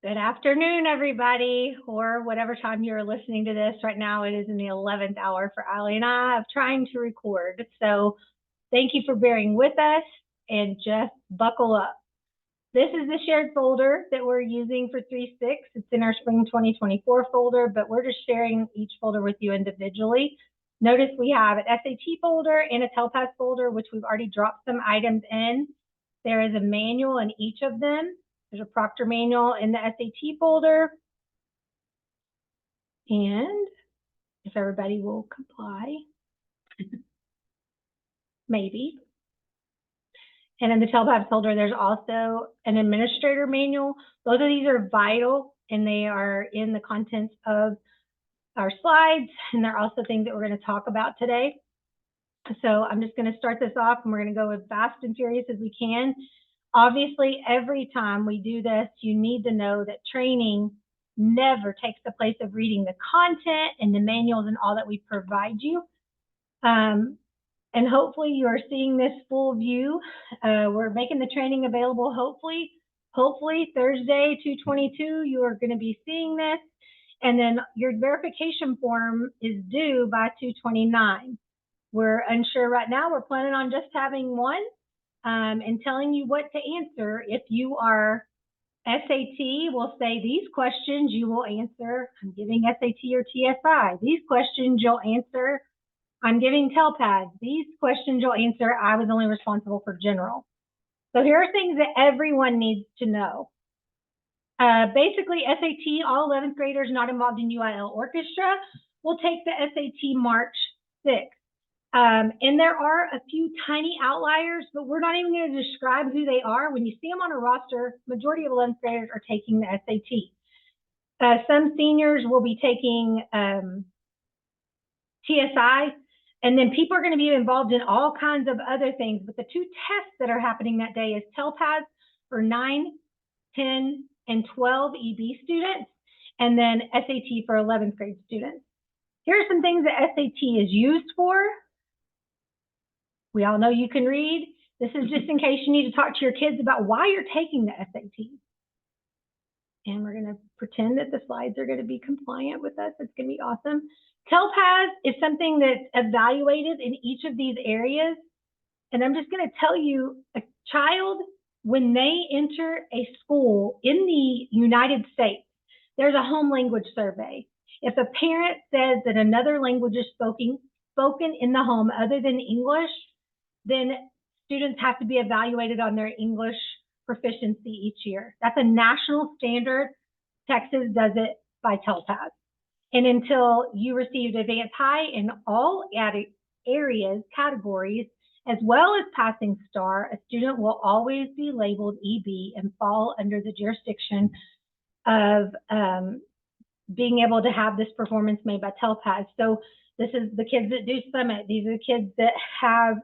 Good afternoon, everybody, or whatever time you're listening to this. Right now, it is in the 11th hour for Allie and I of trying to record. So thank you for bearing with us and just buckle up. This is the shared folder that we're using for 3-6. It's in our spring 2024 folder, but we're just sharing each folder with you individually. Notice we have an SAT folder and a TELPAS folder, which we've already dropped some items in. There is a manual in each of them. There's a proctor manual in the SAT folder. And if everybody will comply, maybe. And in the TELPAS folder, there's also an administrator manual. Both of these are vital, and they are in the contents of our slides, and they're also things that we're going to talk about today. So I'm just going to start this off, and we're going to go as fast and furious as we can. Obviously, every time we do this, you need to know that training never takes the place of reading the content and the manuals and all that we provide you. And hopefully you are seeing this full view. We're making the training available, hopefully Thursday, 2/22, you are going to be seeing this. And then your verification form is due by 2/29. We're unsure right now. We're planning on just having one and telling you what to answer. If you are SAT, we'll say these questions you will answer. I'm giving SAT or TSI. These questions you'll answer. I'm giving TELPAS. These questions you'll answer. I was only responsible for general. So here are things that everyone needs to know. Basically, SAT, all 11th graders not involved in UIL orchestra will take the SAT March 6th. And there are a few tiny outliers, but we're not even going to describe who they are. When you see them on a roster, majority of 11th graders are taking the SAT. Some seniors will be taking TSI, and then people are going to be involved in all kinds of other things. But the two tests that are happening that day is TELPAS for 9, 10, and 12 EB students, and then SAT for 11th grade students. Here are some things that SAT is used for. We all know you can read. This is just in case you need to talk to your kids about why you're taking the SAT. And we're going to pretend that the slides are going to be compliant with us. It's going to be awesome. TELPAS is something that's evaluated in each of these areas. And I'm just going to tell you, a child, when they enter a school in the United States, there's a home language survey. If a parent says that another language is spoken in the home other than English, then students have to be evaluated on their English proficiency each year. That's a national standard. Texas does it by TELPAS. And until you received advanced high in all areas, categories, as well as passing star, a student will always be labeled EB and fall under the jurisdiction of being able to have this performance made by TELPAS. So this is the kids that do Summit. These are the kids that have,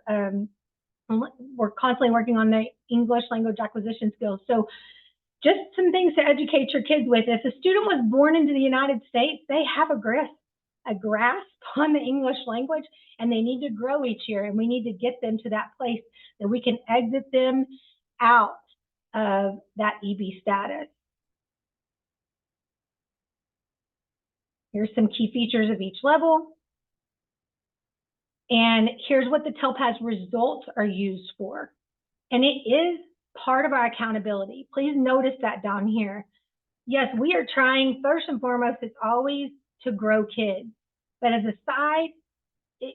we're constantly working on their English language acquisition skills. So just some things to educate your kids with. If a student was born into the United States, they have a grasp on the English language, and they need to grow each year. And we need to get them to that place that we can exit them out of that EB status. Here's some key features of each level. And here's what the TELPAS results are used for. And it is part of our accountability. Please notice that down here. Yes, we are trying, first and foremost, it's always to grow kids. But as a side,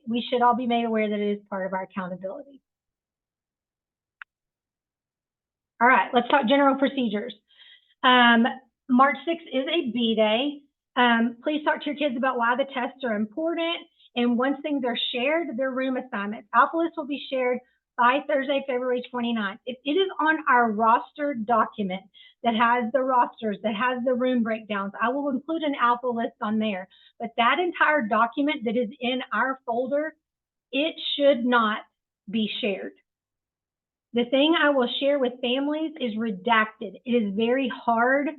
we should all be made aware that it is part of our accountability. All right, let's talk general procedures. March 6th is a B-Day. Please talk to your kids about why the tests are important. And once things are shared, they're room assignments. Alpha list will be shared by Thursday, February 29th. If it is on our roster document that has the rosters, that has the room breakdowns, I will include an alpha list on there. But that entire document that is in our folder, it should not be shared. The thing I will share with families is redacted. It is very hard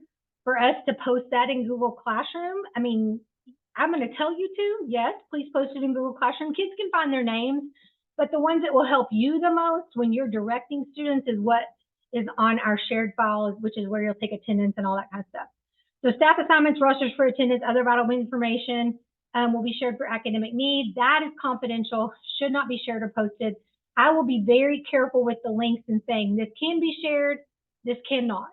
for us to post that in Google Classroom. I mean, I'm going to tell you to, yes, please post it in Google Classroom. Kids can find their names, but the ones that will help you the most when you're directing students is what is on our shared files, which is where you'll take attendance and all that kind of stuff. So staff assignments, rosters for attendance, other vital information will be shared for academic need. That is confidential, should not be shared or posted. I will be very careful with the links and saying this can be shared, this cannot.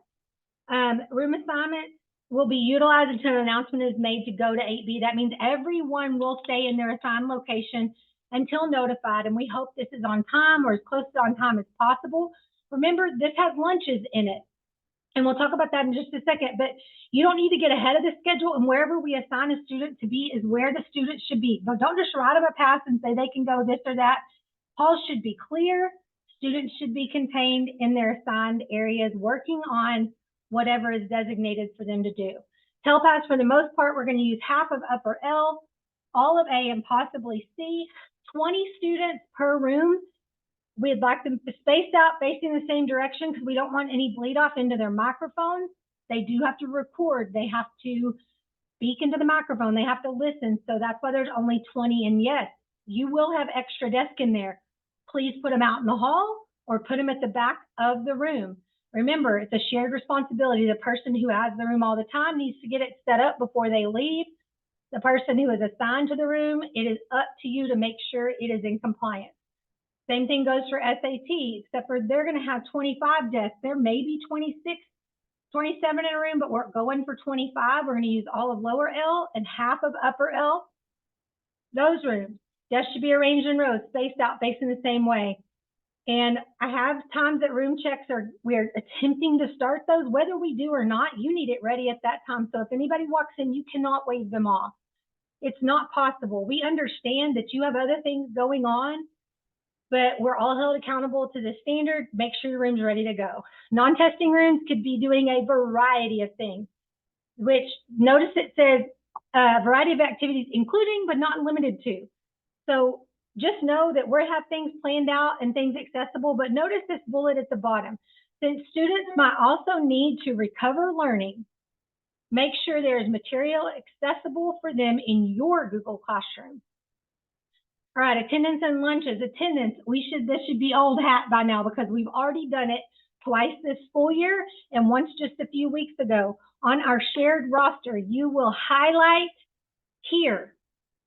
Room assignments will be utilized until an announcement is made to go to 8B. That means everyone will stay in their assigned location until notified, and we hope this is on time or as close to on time as possible. Remember, this has lunches in it, and we'll talk about that in just a second, but you don't need to get ahead of the schedule, and wherever we assign a student to be is where the student should be. But don't just write them a pass and say they can go this or that. Halls should be clear. Students should be contained in their assigned areas, working on whatever is designated for them to do. TELPAS, for the most part, we're going to use half of upper L, all of A, and possibly C. 20 students per room. We'd like them spaced out facing the same direction because we don't want any bleed off into their microphones. They do have to record. They have to speak into the microphone. They have to listen. So that's why there's only 20. And yes, you will have extra desks in there. Please put them out in the hall or put them at the back of the room. Remember, it's a shared responsibility. The person who has the room all the time needs to get it set up before they leave. The person who is assigned to the room, it is up to you to make sure it is in compliance. Same thing goes for SAT, except for they're going to have 25 desks. There may be 26, 27 in a room, but we're going for 25. We're going to use all of lower L and half of upper L. Those rooms, desks should be arranged in rows, spaced out, facing the same way. And I have times that room checks we're attempting to start those. Whether we do or not, you need it ready at that time. So if anybody walks in, you cannot wave them off. It's not possible. We understand that you have other things going on, but we're all held accountable to the standard. Make sure your room's ready to go. Non-testing rooms could be doing a variety of things, which notice it says a variety of activities, including but not limited to. So just know that we have things planned out and things accessible, but notice this bullet at the bottom. Since students might also need to recover learning, make sure there is material accessible for them in your Google Classroom. All right, attendance and lunches. Attendance, this should be old hat by now because we've already done it twice this school year and once just a few weeks ago. On our shared roster, you will highlight here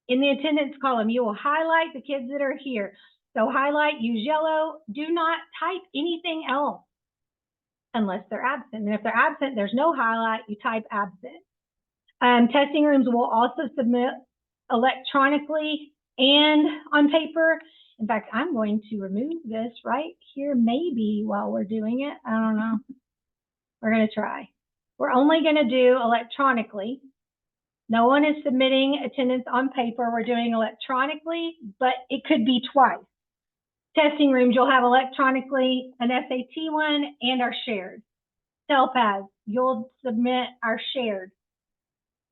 in the attendance column, you will highlight the kids that are here. So highlight, use yellow. Do not type anything else unless they're absent. And if they're absent, there's no highlight, you type absent. Testing rooms will also submit electronically and on paper. In fact, I'm going to remove this right here, maybe while we're doing it. I don't know. We're going to try. We're only going to do electronically. No one is submitting attendance on paper. We're doing electronically, but it could be twice. Testing rooms, you'll have electronically an SAT one and our shared. TELPAS, you'll submit our shared.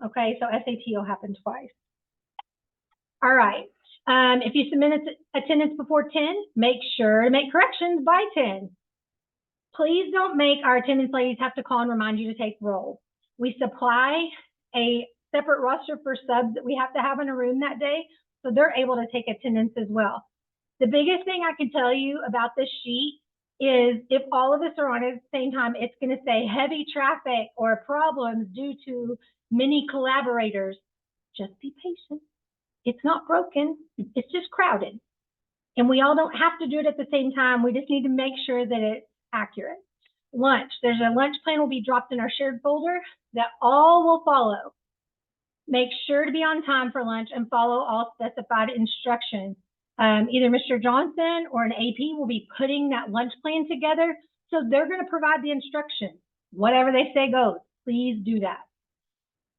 Okay, so SAT will happen twice. All right. If you submit attendance before 10, make sure to make corrections by 10. Please don't make our attendance ladies have to call and remind you to take roll. We supply a separate roster for subs that we have to have in a room that day, so they're able to take attendance as well. The biggest thing I can tell you about this sheet is if all of us are on at the same time, it's going to say heavy traffic or problems due to many collaborators. Just be patient. It's not broken. It's just crowded. And we all don't have to do it at the same time. We just need to make sure that it's accurate. Lunch. There's a lunch plan will be dropped in our shared folder that all will follow. Make sure to be on time for lunch and follow all specified instructions. Either Mr. Johnson or an AP will be putting that lunch plan together. So they're going to provide the instructions. Whatever they say goes. Please do that.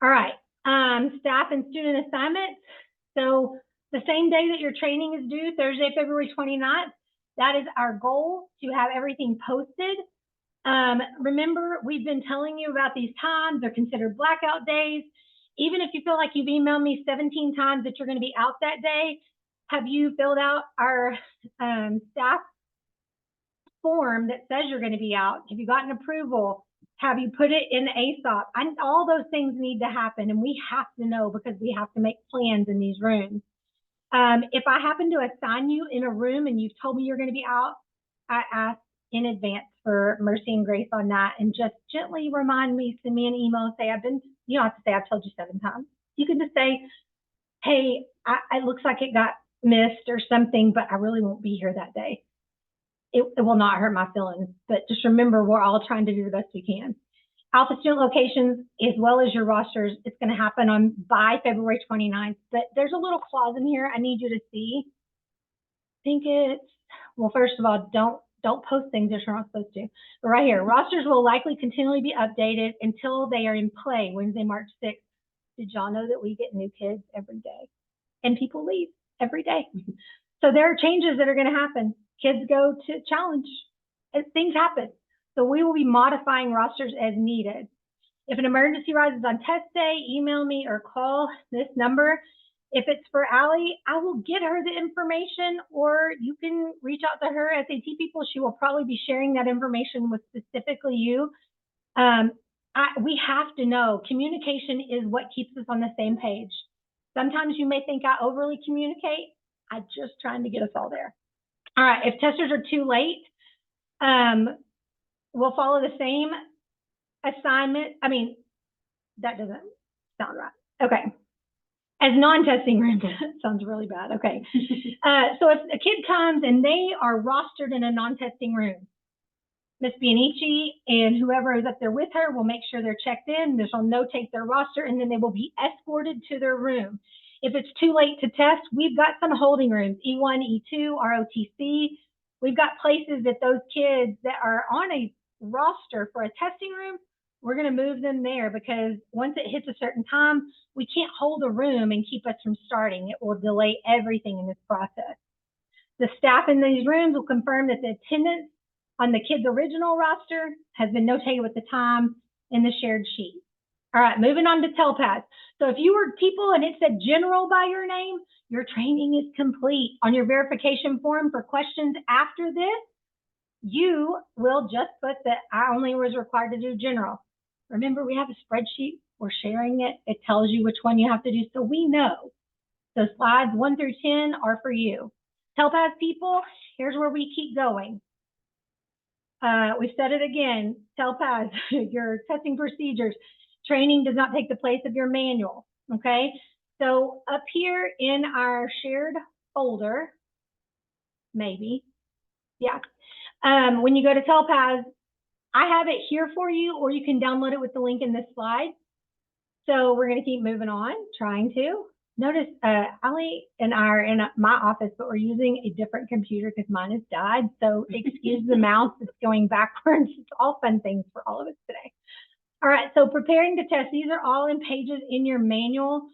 All right. Staff and student assignments. So the same day that your training is due, Thursday, February 29th, that is our goal, to have everything posted. Remember, we've been telling you about these times. They're considered blackout days. Even if you feel like you've emailed me 17 times that you're going to be out that day, have you filled out our staff form that says you're going to be out? Have you gotten approval? Have you put it in ASOP? All those things need to happen, and we have to know because we have to make plans in these rooms. If I happen to assign you in a room and you've told me you're going to be out, I ask in advance for mercy and grace on that, and just gently remind me, send me an email, say you don't have to say I've told you 7 times. You can just say, hey, it looks like it got missed or something, but I really won't be here that day. It will not hurt my feelings, but just remember, we're all trying to do the best we can. Alpha student locations, as well as your rosters, it's going to happen by February 29th, but there's a little clause in here I need you to see. I think well, first of all, don't post things that you're not supposed to. But right here, rosters will likely continually be updated until they are in play Wednesday, March 6th. Did y'all know that we get new kids every day? And people leave every day. So there are changes that are going to happen. Kids go to challenge. Things happen. So we will be modifying rosters as needed. If an emergency arises on test day, email me or call this number. If it's for Allie, I will get her the information, or you can reach out to her SAT people. She will probably be sharing that information with specifically you. We have to know communication is what keeps us on the same page. Sometimes you may think I overly communicate. I'm just trying to get us all there. All right, if testers are too late, we'll follow the same assignment. I mean, that doesn't sound right. Okay. As non-testing rooms, sounds really bad. Okay. So if a kid comes and they are rostered in a non-testing room, Miss Bianici and whoever is up there with her will make sure they're checked in. They'll notate their roster, and then they will be escorted to their room. If it's too late to test, we've got some holding rooms, E1, E2, ROTC. We've got places that those kids that are on a roster for a testing room, we're going to move them there, because once it hits a certain time, we can't hold a room and keep us from starting. It will delay everything in this process. The staff in these rooms will confirm that the attendance on the kid's original roster has been notated with the time in the shared sheet. All right, moving on to TELPAS. So if you were people and it said general by your name, your training is complete. On your verification form for questions after this, you will just put that I only was required to do general. Remember, we have a spreadsheet. We're sharing it. It tells you which one you have to do, so we know. So slides 1 through 10 are for you. TELPAS people, here's where we keep going. We've said it again, TELPAS, your testing procedures, training does not take the place of your manual, okay? So up here in our shared folder, maybe, yeah. When you go to TELPAS, I have it here for you, or you can download it with the link in this slide. So we're gonna keep moving on, trying to. Notice Allie and I are in my office, but we're using a different computer because mine has died. So excuse the mouse that's going backwards. It's all fun things for all of us today. All right, so preparing to test. These are all in pages in your manual.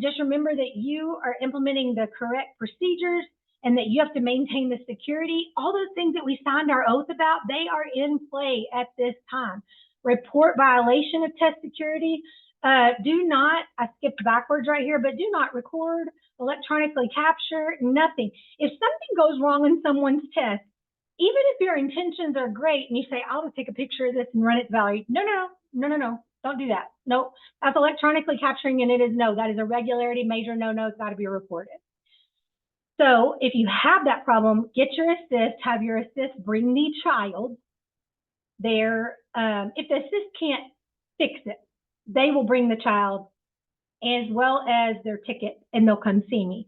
Just remember that you are implementing the correct procedures and that you have to maintain the security. All those things that we signed our oath about, they are in play at this time. Report violation of test security. Do not, I skipped backwards right here, but do not record, electronically capture, nothing. If something goes wrong in someone's test, even if your intentions are great and you say, I'll just take a picture of this and run its value. No, don't do that. No, that's electronically capturing, and that is a regularity, major no, it's got to be reported. So if you have that problem, get your assist, have your assist bring the child there. If the assist can't fix it, they will bring the child as well as their ticket, and they'll come see me.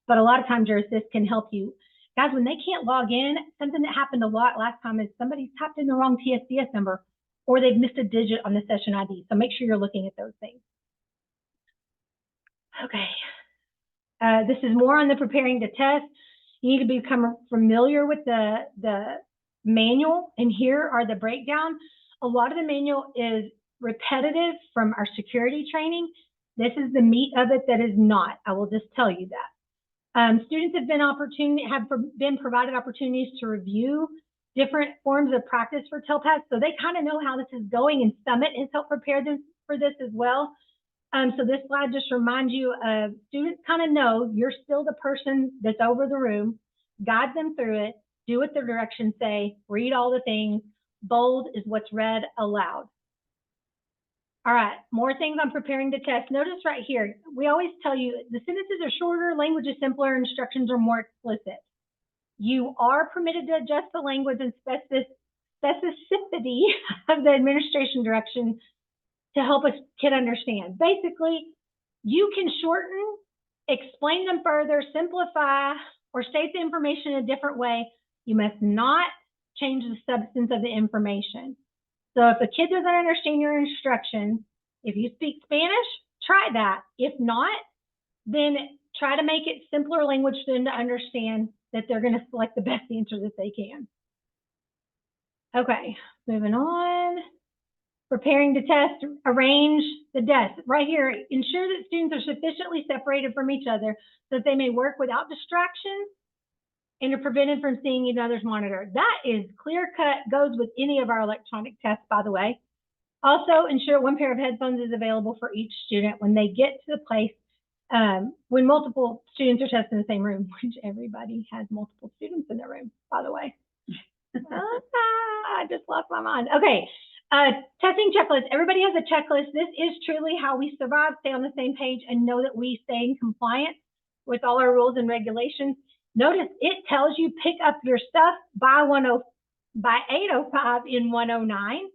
But a lot of times your assist can help you. Guys, when they can't log in, something that happened a lot last time is somebody tapped in the wrong TSDS number, or they've missed a digit on the session ID. So make sure you're looking at those things. Okay. This is more on the preparing to test. You need to become familiar with the manual, and here are the breakdown. A lot of the manual is repetitive from our security training. This is the meat of it that is not. I will just tell you that. Students have been provided opportunities to review different forms of practice for TELPAS, so they kind of know how this is going, and Summit has helped prepare them for this as well. So this slide just reminds you of students kind of know you're still the person that's over the room, guide them through it, do what their directions say, read all the things, bold is what's read aloud. All right, more things on preparing to test. Notice right here, we always tell you the sentences are shorter, language is simpler, instructions are more explicit. You are permitted to adjust the language and specify brevity of the administration direction to help a kid understand. Basically, you can shorten, explain them further, simplify, or state the information in a different way. You must not change the substance of the information. So if a kid doesn't understand your instructions, if you speak Spanish, try that. If not, then try to make it simpler language for them to understand that they're going to select the best answer that they can. Okay, moving on. Preparing to test, arrange the desk. Right here, ensure that students are sufficiently separated from each other so that they may work without distractions and are prevented from seeing each other's monitor. That is clear cut, goes with any of our electronic tests, by the way. Also, ensure one pair of headphones is available for each student when they get to the place, when multiple students are tested in the same room, which everybody has multiple students in their room, by the way. I just lost my mind. Okay, testing checklist. Everybody has a checklist. This is truly how we survive, stay on the same page, and know that we stay in compliance with all our rules and regulations. Notice it tells you pick up your stuff by 8:05 in 109.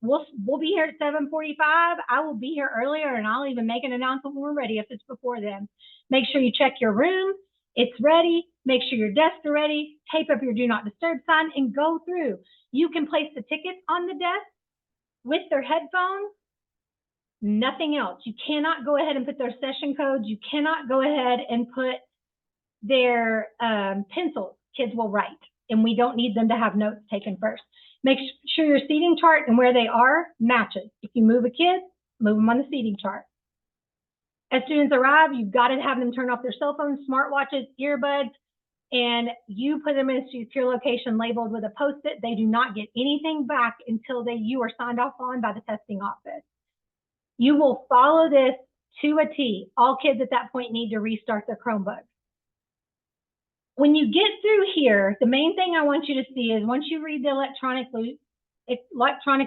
We'll be here at 7:45. I will be here earlier, and I'll even make an announcement when we're ready if it's before then. Make sure you check your room. It's ready. Make sure your desks are ready. Tape up your do not disturb sign and go through. You can place the tickets on the desk with their headphones. Nothing else. You cannot go ahead and put their session codes. You cannot go ahead and put their pencils. Kids will write, and we don't need them to have notes taken first. Make sure your seating chart and where they are matches. If you move a kid, move them on the seating chart. As students arrive, you've got to have them turn off their cell phones, smartwatches, earbuds, and you put them in a secure location labeled with a Post-it. They do not get anything back until you are signed off on by the testing office. You will follow this to a T. All kids at that point need to restart their Chromebook. When you get through here, the main thing I want you to see is once you read the electronic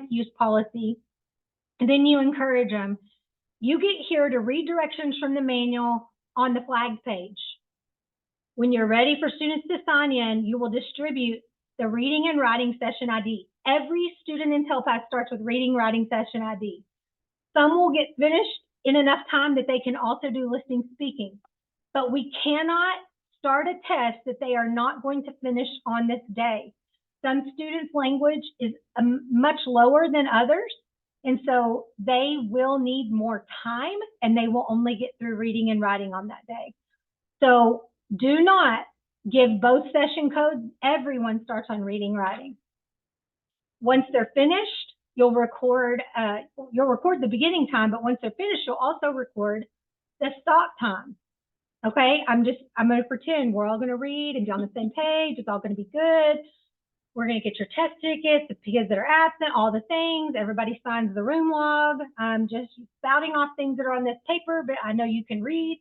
use policy, and then you encourage them, you get here to read directions from the manual on the flags page. When you're ready for students to sign in, you will distribute the reading and writing session ID. Every student in TELPAS starts with reading, writing session ID. Some will get finished in enough time that they can also do listening, speaking, but we cannot start a test that they are not going to finish on this day. Some students' language is much lower than others, and so they will need more time, and they will only get through reading and writing on that day. So do not give both session codes. Everyone starts on reading, writing. Once they're finished, you'll record the beginning time, but once they're finished, you'll also record the stop time. Okay, I'm going to pretend we're all going to read and be on the same page. It's all going to be good. We're going to get your test tickets, the kids that are absent, all the things. Everybody signs the room log. I'm just spouting off things that are on this paper, but I know you can read.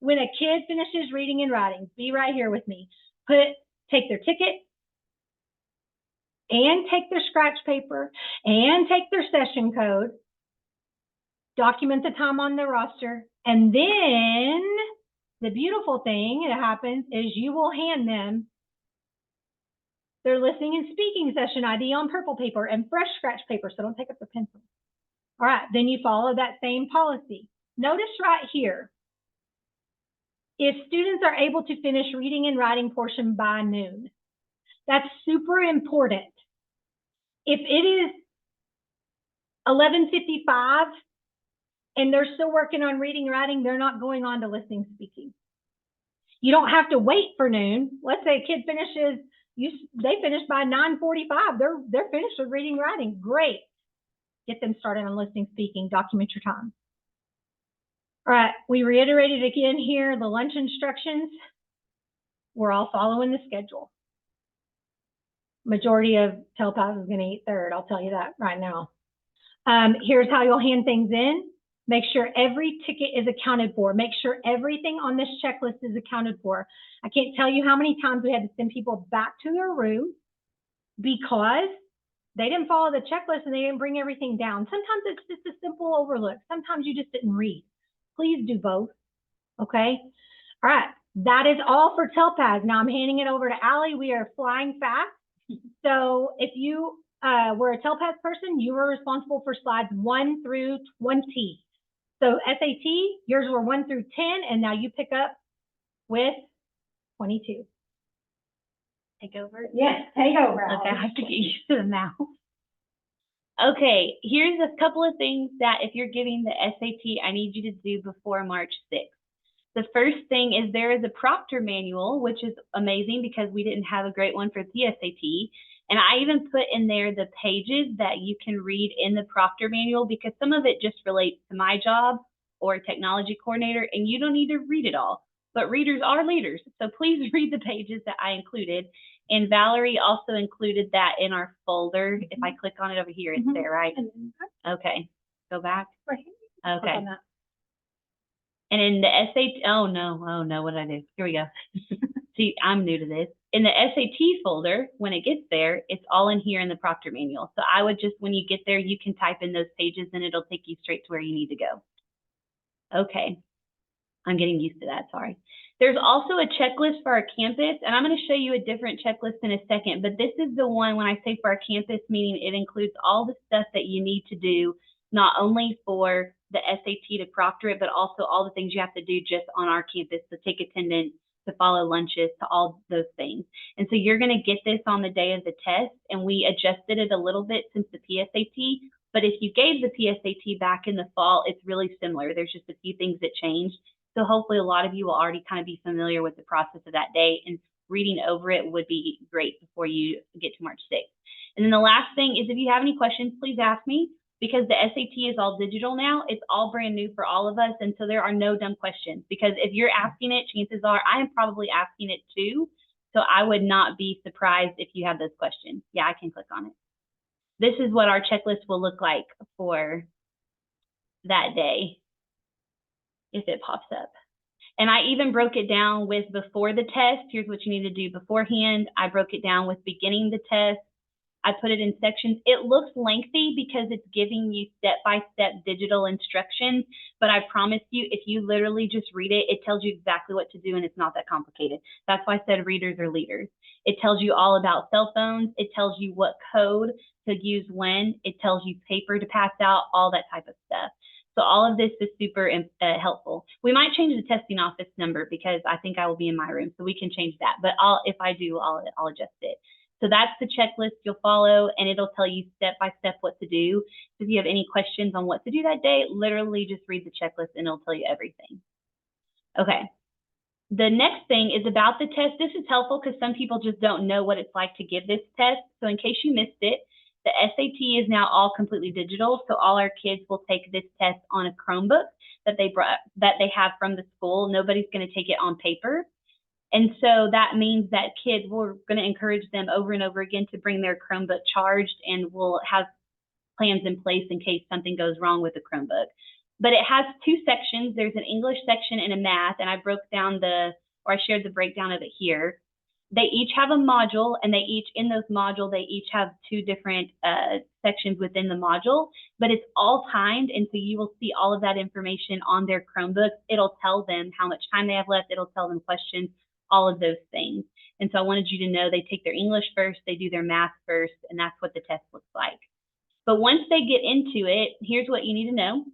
When a kid finishes reading and writing, be right here with me. Take their ticket and take their scratch paper and take their session code, document the time on the roster, and then the beautiful thing that happens is you will hand them their listening and speaking session ID on purple paper and fresh scratch paper, so don't take up the pencil. All right, then you follow that same policy. Notice right here, if students are able to finish reading and writing portion by noon, that's super important. If it is 11:55 and they're still working on reading and writing, they're not going on to listening, speaking. You don't have to wait for noon. Let's say a kid finishes, they finish by 9:45. They're finished with reading and writing. Great. Get them started on listening, speaking, document your time. All right, we reiterated again here the lunch instructions. We're all following the schedule. Majority of TELPAS is going to eat third. I'll tell you that right now. Here's how you'll hand things in. Make sure every ticket is accounted for. Make sure everything on this checklist is accounted for. I can't tell you how many times we had to send people back to their room because they didn't follow the checklist and they didn't bring everything down. Sometimes it's just a simple overlook. Sometimes you just didn't read. Please do both, okay? All right, that is all for TELPAS. Now I'm handing it over to Allie. We are flying fast. So if you were a TELPAS person, you were responsible for slides 1 through 20. So SAT, yours were 1 through 10, and now you pick up with 22. Take over? Yes, take over. Okay, I have to get used to them now. Okay, here's a couple of things that if you're giving the SAT, I need you to do before March 6th. The first thing is there is a proctor manual, which is amazing because we didn't have a great one for the SAT. And I even put in there the pages that you can read in the proctor manual because some of it just relates to my job or technology coordinator, and you don't need to read it all. But readers are leaders, so please read the pages that I included. And Valerie also included that in our folder. If I click on it over here, it's there, right? Okay, go back. Okay. And in the SAT, oh no, what did I do? Here we go. See, I'm new to this. In the SAT folder, when it gets there, it's all in here in the proctor manual. So I would just, when you get there, you can type in those pages and it'll take you straight to where you need to go. Okay, I'm getting used to that, sorry. There's also a checklist for our campus, and I'm going to show you a different checklist in a second, but this is the one when I say for our campus, meaning it includes all the stuff that you need to do, not only for the SAT to proctor it, but also all the things you have to do just on our campus, to take attendance, to follow lunches, to all those things. And so you're going to get this on the day of the test, and we adjusted it a little bit since the PSAT, but if you gave the PSAT back in the fall, it's really similar. There's just a few things that changed. So hopefully a lot of you will already kind of be familiar with the process of that day, and reading over it would be great before you get to March 6th. And then the last thing is if you have any questions, please ask me, because the SAT is all digital now. It's all brand new for all of us, and so there are no dumb questions, because if you're asking it, chances are I am probably asking it too. So I would not be surprised if you have those questions. Yeah, I can click on it. This is what our checklist will look like for that day, if it pops up. And I even broke it down with before the test. Here's what you need to do beforehand. I broke it down with beginning the test. I put it in sections. It looks lengthy because it's giving you step-by-step digital instructions, but I promise you, if you literally just read it, it tells you exactly what to do, and it's not that complicated. That's why I said readers are leaders. It tells you all about cell phones. It tells you what code to use when. It tells you paper to pass out, all that type of stuff. So all of this is super helpful. We might change the testing office number because I think I will be in my room, so we can change that. But if I do, I'll adjust it. So that's the checklist you'll follow, and it'll tell you step by step what to do. So if you have any questions on what to do that day, literally just read the checklist and it'll tell you everything. Okay. The next thing is about the test. This is helpful because some people just don't know what it's like to give this test. So in case you missed it, the SAT is now all completely digital. So all our kids will take this test on a Chromebook that they have from the school. Nobody's going to take it on paper. And so that means that kids, we're going to encourage them over and over again to bring their Chromebook charged, and we'll have plans in place in case something goes wrong with the Chromebook. But it has two sections. There's an English section and a math, and I shared the breakdown of it here. They each have a module, and in those modules, they each have two different sections within the module, but it's all timed, and so you will see all of that information on their Chromebooks. It'll tell them how much time they have left. It'll tell them questions, all of those things. And so I wanted you to know they take their English first, they do their math first, and that's what the test looks like. But once they get into it, here's what you need to know.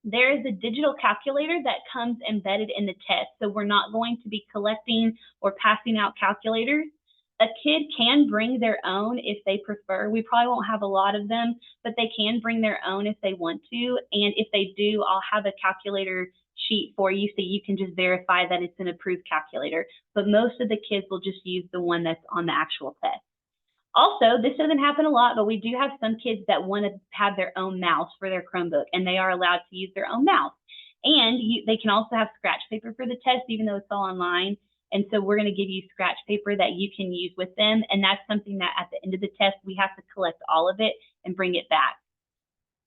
There is a digital calculator that comes embedded in the test. So we're not going to be collecting or passing out calculators. A kid can bring their own if they prefer. We probably won't have a lot of them, but they can bring their own if they want to. And if they do, I'll have a calculator sheet for you so you can just verify that it's an approved calculator. But most of the kids will just use the one that's on the actual test. Also, this doesn't happen a lot, but we do have some kids that want to have their own mouse for their Chromebook, and they are allowed to use their own mouse. And they can also have scratch paper for the test, even though it's all online. And so we're going to give you scratch paper that you can use with them. And that's something that at the end of the test, we have to collect all of it and bring it back.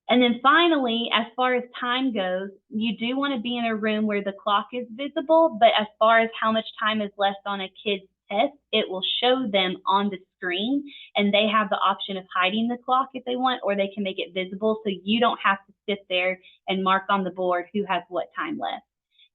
And then finally, as far as time goes, you do want to be in a room where the clock is visible, but as far as how much time is left on a kid's test, it will show them on the screen, and they have the option of hiding the clock if they want, or they can make it visible so you don't have to sit there and mark on the board who has what time left.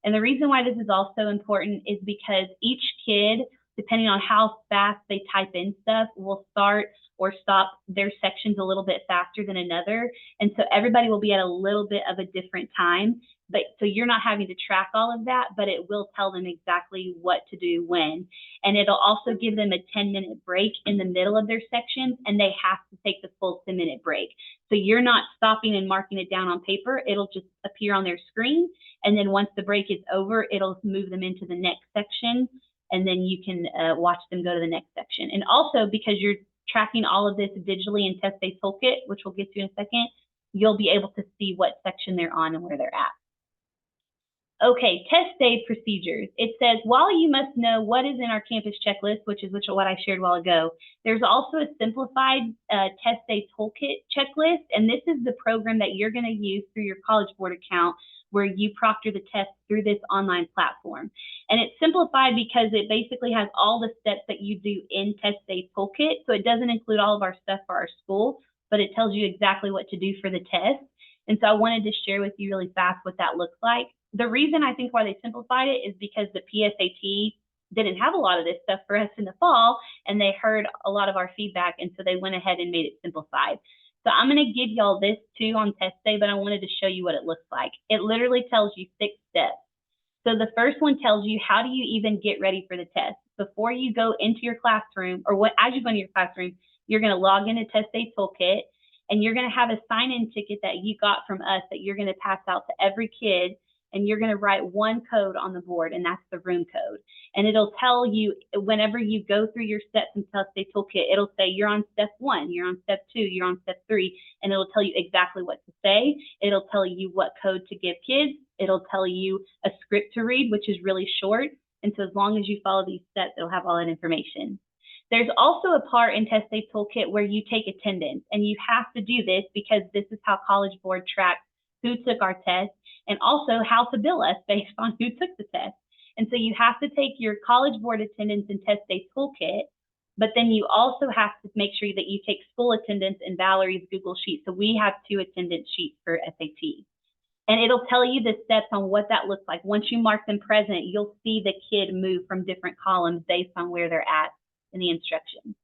And the reason why this is also important is because each kid depending on how fast they type in stuff, will start or stop their sections a little bit faster than another. And so everybody will be at a little bit of a different time. But so you're not having to track all of that, but it will tell them exactly what to do when. And it'll also give them a 10-minute break in the middle of their sections, and they have to take the full 10-minute break. So you're not stopping and marking it down on paper. It'll just appear on their screen. And then once the break is over, it'll move them into the next section. And then you can watch them go to the next section. And also, because you're tracking all of this digitally in Test Day Toolkit, which we'll get to in a second, you'll be able to see what section they're on and where they're at. Okay, test day procedures. It says, while you must know what is in our campus checklist, which is what I shared a while ago, there's also a simplified test day toolkit checklist, and this is the program that you're going to use through your College Board account where you proctor the test through this online platform. And it's simplified because it basically has all the steps that you do in test day toolkit, so it doesn't include all of our stuff for our school, but it tells you exactly what to do for the test. And so I wanted to share with you really fast what that looks like. The reason I think why they simplified it is because the PSAT didn't have a lot of this stuff for us in the fall, and they heard a lot of our feedback, and so they went ahead and made it simplified. So I'm going to give y'all this too on test day, but I wanted to show you what it looks like. It literally tells you 6 steps. So the first one tells you how do you even get ready for the test. Before you go into your classroom, or as you go into your classroom, you're going to log into Test Day Toolkit, and you're going to have a sign-in ticket that you got from us that you're going to pass out to every kid. And you're going to write one code on the board, and that's the room code. And it'll tell you whenever you go through your steps in Test Day Toolkit, it'll say you're on step 1, you're on step 2, you're on step 3, and it'll tell you exactly what to say. It'll tell you what code to give kids. It'll tell you a script to read, which is really short. And so as long as you follow these steps, it'll have all that information. There's also a part in Test Day Toolkit where you take attendance, and you have to do this because this is how College Board tracks who took our test, and also how to bill us based on who took the test. And so you have to take your College Board attendance in Test Day Toolkit, but then you also have to make sure that you take school attendance in Valerie's Google Sheet. So we have 2 attendance sheets for SAT. And it'll tell you the steps on what that looks like. Once you mark them present, you'll see the kid move from different columns based on where they're at in the instructions.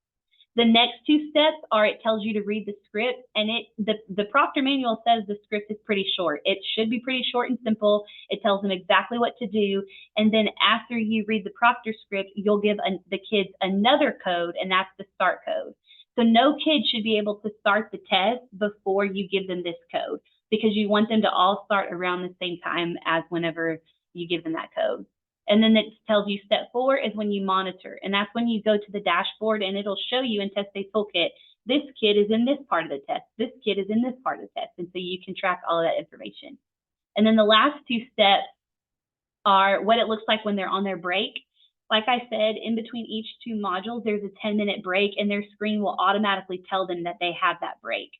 The next 2 steps are it tells you to read the script, and the proctor manual says the script is pretty short. It should be pretty short and simple. It tells them exactly what to do, and then after you read the proctor script, you'll give the kids another code, and that's the start code. So no kid should be able to start the test before you give them this code, because you want them to all start around the same time as whenever you give them that code. And then it tells you step 4 is when you monitor. And that's when you go to the dashboard, and it'll show you in Test Day Toolkit, this kid is in this part of the test. This kid is in this part of the test. And so you can track all of that information. And then the last 2 steps are what it looks like when they're on their break. Like I said, in between each 2 modules, there's a 10-minute break, and their screen will automatically tell them that they have that break.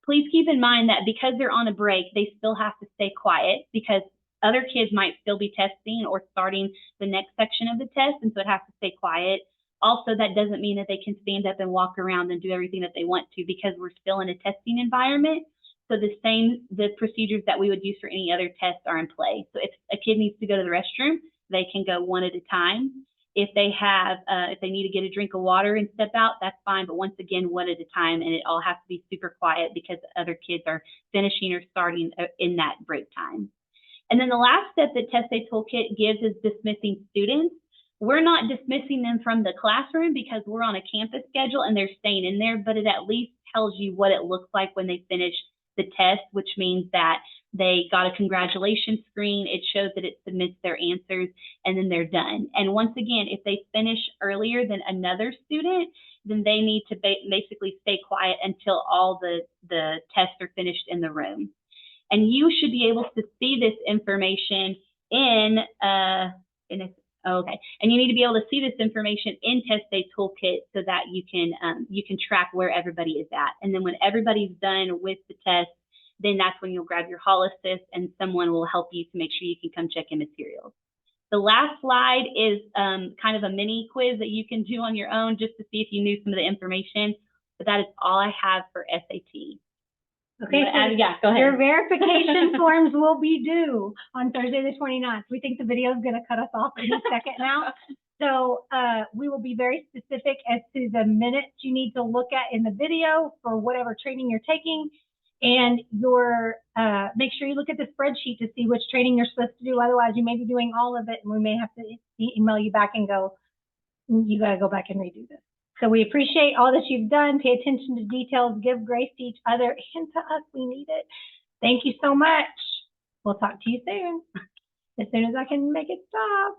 Please keep in mind that because they're on a break, they still have to stay quiet because other kids might still be testing or starting the next section of the test, and so it has to stay quiet. Also, that doesn't mean that they can stand up and walk around and do everything that they want to because we're still in a testing environment. So the procedures that we would use for any other tests are in play. So if a kid needs to go to the restroom, they can go one at a time. If they need to get a drink of water and step out, that's fine. But once again, one at a time, and it all has to be super quiet because other kids are finishing or starting in that break time. And then the last step that Test Day Toolkit gives is dismissing students. We're not dismissing them from the classroom because we're on a campus schedule and they're staying in there, but it at least tells you what it looks like when they finish the test, which means that they got a congratulations screen. It shows that it submits their answers, and then they're done. And once again, if they finish earlier than another student, then they need to basically stay quiet until all the tests are finished in the room. And you should be able to see this information and you need to be able to see this information in Test Day Toolkit so that you can track where everybody is at. And then when everybody's done with the test, then that's when you'll grab your Hall Assist and someone will help you to make sure you can come check in materials. The last slide is kind of a mini quiz that you can do on your own just to see if you knew some of the information, but that is all I have for SAT. Okay, so yeah, go ahead. Your verification forms will be due on Thursday the 29th. We think the video is going to cut us off any second now. So we will be very specific as to the minutes you need to look at in the video for whatever training you're taking. And make sure you look at the spreadsheet to see which training you're supposed to do. Otherwise, you may be doing all of it, and we may have to email you back and go, you got to go back and redo this. So we appreciate all that you've done. Pay attention to details. Give grace to each other and to us. We need it. Thank you so much. We'll talk to you soon. As soon as I can make it stop.